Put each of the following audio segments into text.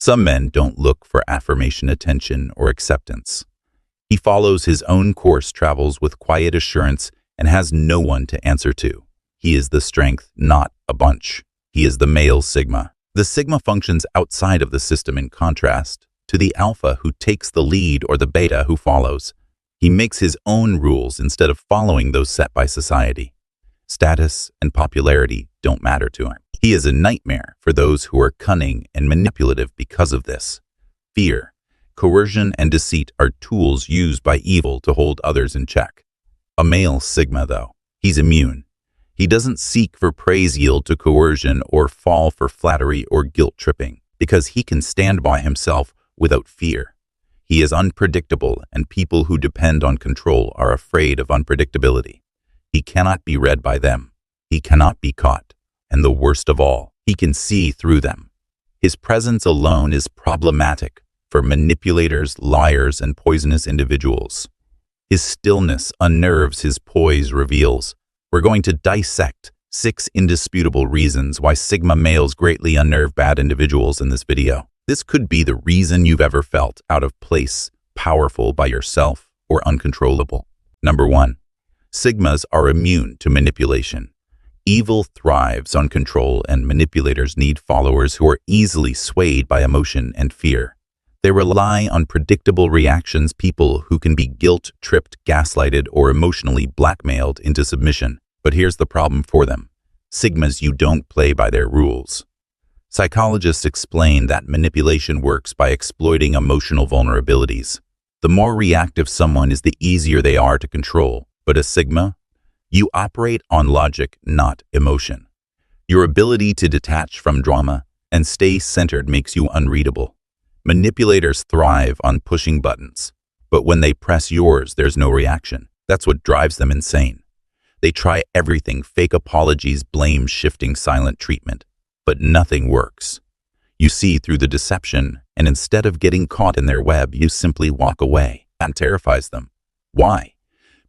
Some men don't look for affirmation, attention, or acceptance. He follows his own course, travels with quiet assurance, and has no one to answer to. He is the strength, not a bunch. He is the male Sigma. The Sigma functions outside of the system in contrast to the Alpha who takes the lead or the Beta who follows. He makes his own rules instead of following those set by society. Status and popularity don't matter to him. He is a nightmare for those who are cunning and manipulative because of this. Fear, coercion, and deceit are tools used by evil to hold others in check. A male Sigma, though, he's immune. He doesn't seek for praise, yield to coercion, or fall for flattery or guilt tripping because he can stand by himself without fear. He is unpredictable, and people who depend on control are afraid of unpredictability. He cannot be read by them. He cannot be caught. And the worst of all, he can see through them. His presence alone is problematic for manipulators, liars, and poisonous individuals. His stillness unnerves, his poise reveals. We're going to dissect 6 indisputable reasons why Sigma males greatly unnerve bad individuals in this video. This could be the reason you've ever felt out of place, powerful by yourself, or uncontrollable. Number 1. Sigmas are immune to manipulation. Evil thrives on control, and manipulators need followers who are easily swayed by emotion and fear. They rely on predictable reactions, people who can be guilt-tripped, gaslighted, or emotionally blackmailed into submission. But here's the problem for them. Sigmas, you don't play by their rules. Psychologists explain that manipulation works by exploiting emotional vulnerabilities. The more reactive someone is, the easier they are to control. But a Sigma, you operate on logic, not emotion. Your ability to detach from drama and stay centered makes you unreadable. Manipulators thrive on pushing buttons, but when they press yours, there's no reaction. That's what drives them insane. They try everything: fake apologies, blame shifting, silent treatment, but nothing works. You see through the deception, and instead of getting caught in their web, you simply walk away. That terrifies them. Why?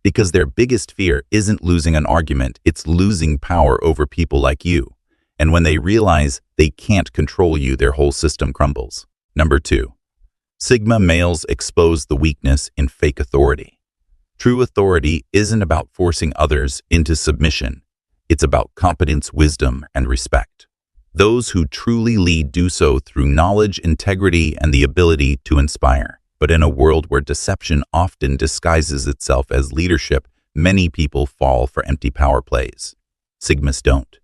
Because their biggest fear isn't losing an argument, it's losing power over people like you. And when they realize they can't control you, their whole system crumbles. Number 2. Sigma males expose the weakness in fake authority. True authority isn't about forcing others into submission. It's about competence, wisdom, and respect. Those who truly lead do so through knowledge, integrity, and the ability to inspire. But in a world where deception often disguises itself as leadership, many people fall for empty power plays. Sigmas don't.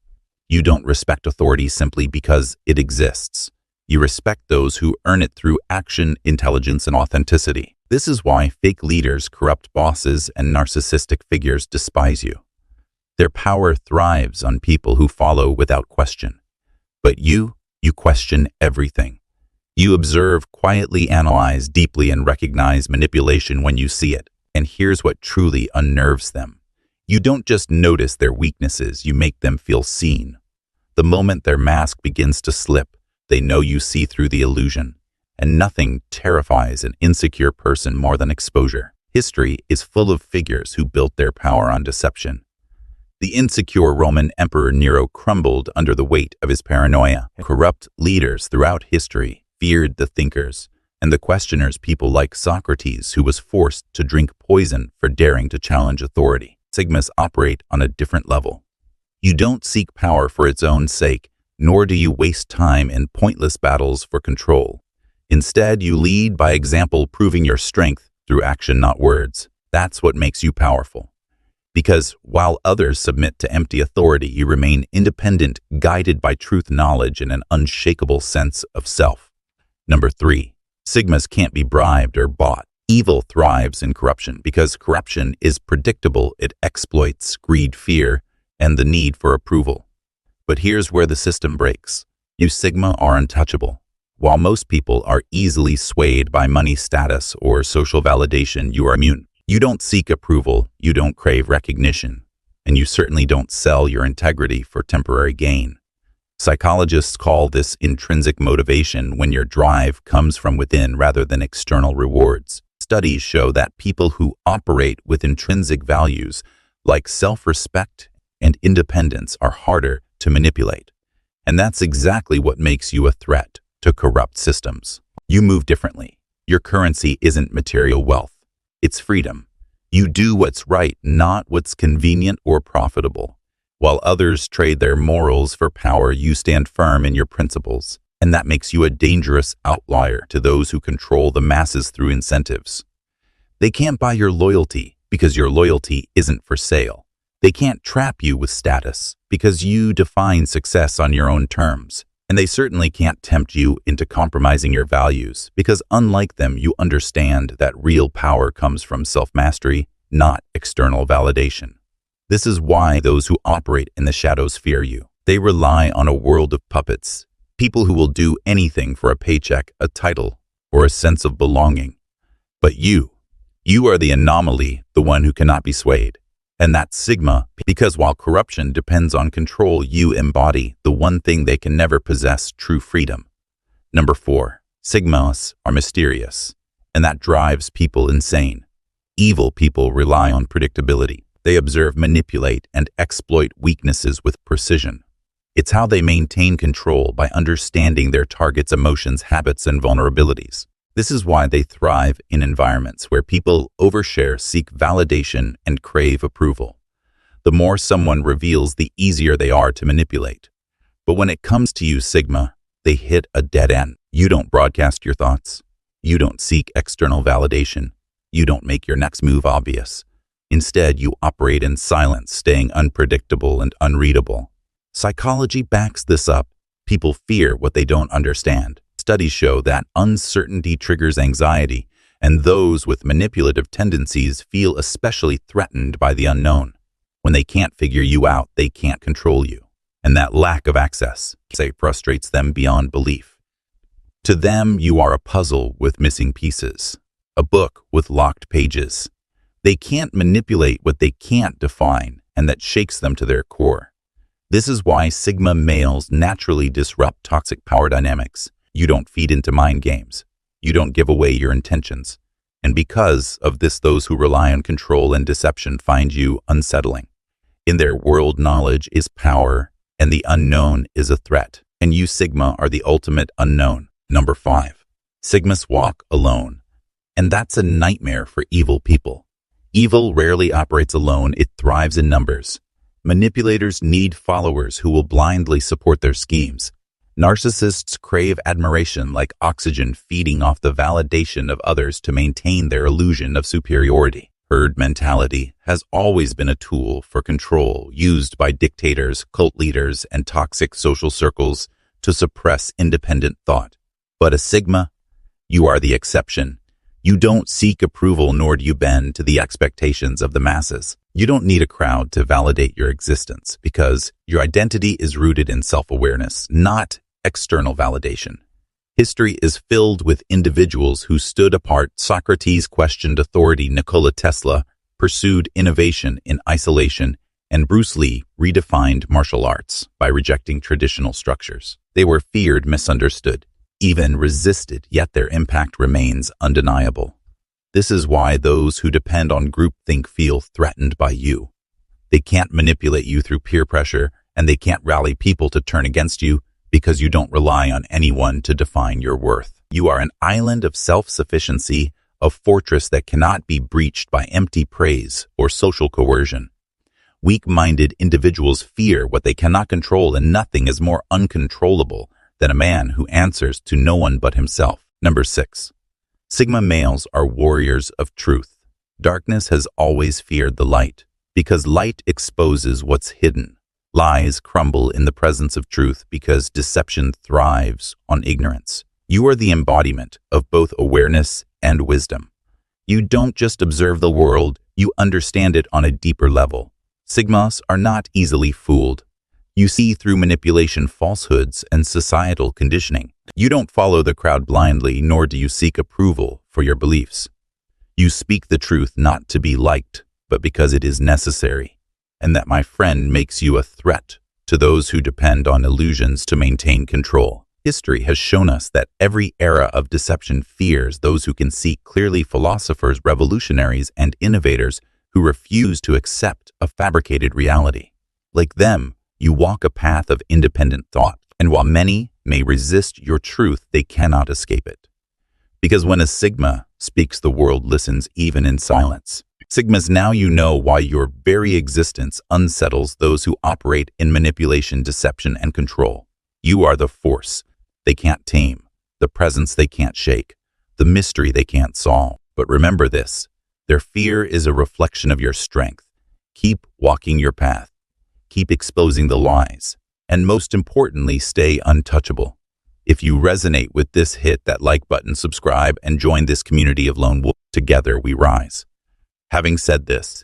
You don't respect authority simply because it exists. You respect those who earn it through action, intelligence, and authenticity. This is why fake leaders, corrupt bosses, and narcissistic figures despise you. Their power thrives on people who follow without question. But you question everything. You observe, quietly analyze deeply, and recognize manipulation when you see it. And here's what truly unnerves them. You don't just notice their weaknesses, you make them feel seen. The moment their mask begins to slip, they know you see through the illusion. And nothing terrifies an insecure person more than exposure. History is full of figures who built their power on deception. The insecure Roman Emperor Nero crumbled under the weight of his paranoia. Corrupt leaders throughout history feared the thinkers and the questioners, people like Socrates, who was forced to drink poison for daring to challenge authority. Sigmas operate on a different level. You don't seek power for its own sake, nor do you waste time in pointless battles for control. Instead, you lead by example, proving your strength through action, not words. That's what makes you powerful. Because while others submit to empty authority, you remain independent, guided by truth, knowledge, and an unshakable sense of self. Number 3. Sigmas can't be bribed or bought. Evil thrives in corruption because corruption is predictable. It exploits greed, fear, and the need for approval. But here's where the system breaks. You Sigma are untouchable. While most people are easily swayed by money, status, or social validation, you are immune. You don't seek approval, you don't crave recognition, and you certainly don't sell your integrity for temporary gain. Psychologists call this intrinsic motivation, when your drive comes from within rather than external rewards. Studies show that people who operate with intrinsic values like self-respect and independence are harder to manipulate. And that's exactly what makes you a threat. to corrupt systems. You move differently. Your currency isn't material wealth. It's freedom. You do what's right, not what's convenient or profitable. While others trade their morals for power, you stand firm in your principles, and that makes you a dangerous outlier to those who control the masses through incentives. They can't buy your loyalty because your loyalty isn't for sale. They can't trap you with status because you define success on your own terms. And they certainly can't tempt you into compromising your values because, unlike them, you understand that real power comes from self-mastery, not external validation. This is why those who operate in the shadows fear you. They rely on a world of puppets, people who will do anything for a paycheck, a title, or a sense of belonging. But you are the anomaly, the one who cannot be swayed. And that's Sigma, because while corruption depends on control, you embody the one thing they can never possess: true freedom. Number 4, Sigmas are mysterious, and that drives people insane. Evil people rely on predictability. They observe, manipulate, and exploit weaknesses with precision. It's how they maintain control, by understanding their target's emotions, habits, and vulnerabilities. This is why they thrive in environments where people overshare, seek validation, and crave approval. The more someone reveals, the easier they are to manipulate. But when it comes to you, Sigma, they hit a dead end. You don't broadcast your thoughts. You don't seek external validation. You don't make your next move obvious. Instead, you operate in silence, staying unpredictable and unreadable. Psychology backs this up. People fear what they don't understand. Studies show that uncertainty triggers anxiety, and those with manipulative tendencies feel especially threatened by the unknown. When they can't figure you out, they can't control you. And that lack of access, frustrates them beyond belief. To them, you are a puzzle with missing pieces, a book with locked pages. They can't manipulate what they can't define, and that shakes them to their core. This is why Sigma males naturally disrupt toxic power dynamics. You don't feed into mind games. You don't give away your intentions. And because of this, those who rely on control and deception find you unsettling. In their world, knowledge is power, and the unknown is a threat. And you, Sigma, are the ultimate unknown. Number 5, Sigmas walk alone. And that's a nightmare for evil people. Evil rarely operates alone. It thrives in numbers. Manipulators need followers who will blindly support their schemes. Narcissists crave admiration like oxygen, feeding off the validation of others to maintain their illusion of superiority. Herd mentality has always been a tool for control, used by dictators, cult leaders, and toxic social circles to suppress independent thought. But a Sigma, you are the exception. You don't seek approval, nor do you bend to the expectations of the masses. You don't need a crowd to validate your existence, because your identity is rooted in self-awareness, not external validation. History is filled with individuals who stood apart. Socrates questioned authority, Nikola Tesla pursued innovation in isolation, and Bruce Lee redefined martial arts by rejecting traditional structures. They were feared, misunderstood, even resisted, yet their impact remains undeniable. This is why those who depend on groupthink feel threatened by you. They can't manipulate you through peer pressure, and they can't rally people to turn against you, because you don't rely on anyone to define your worth. You are an island of self-sufficiency, a fortress that cannot be breached by empty praise or social coercion. Weak-minded individuals fear what they cannot control, and nothing is more uncontrollable than a man who answers to no one but himself. Number 6. Sigma males are warriors of truth. Darkness has always feared the light, because light exposes what's hidden. Lies crumble in the presence of truth because deception thrives on ignorance. You are the embodiment of both awareness and wisdom. You don't just observe the world, you understand it on a deeper level. Sigmas are not easily fooled. You see through manipulation, falsehoods, and societal conditioning. You don't follow the crowd blindly, nor do you seek approval for your beliefs. You speak the truth not to be liked, but because it is necessary. And that, my friend, makes you a threat to those who depend on illusions to maintain control. History has shown us that every era of deception fears those who can see clearly. Philosophers, revolutionaries, and innovators who refuse to accept a fabricated reality. Like them, you walk a path of independent thought. And while many may resist your truth, they cannot escape it. Because when a Sigma speaks, the world listens even in silence. Sigmas, now you know why your very existence unsettles those who operate in manipulation, deception, and control. You are the force they can't tame, the presence they can't shake, the mystery they can't solve. But remember this, their fear is a reflection of your strength. Keep walking your path. Keep exposing the lies. And most importantly, stay untouchable. If you resonate with this, hit that like button, subscribe, and join this community of lone wolves. Together we rise. Having said this,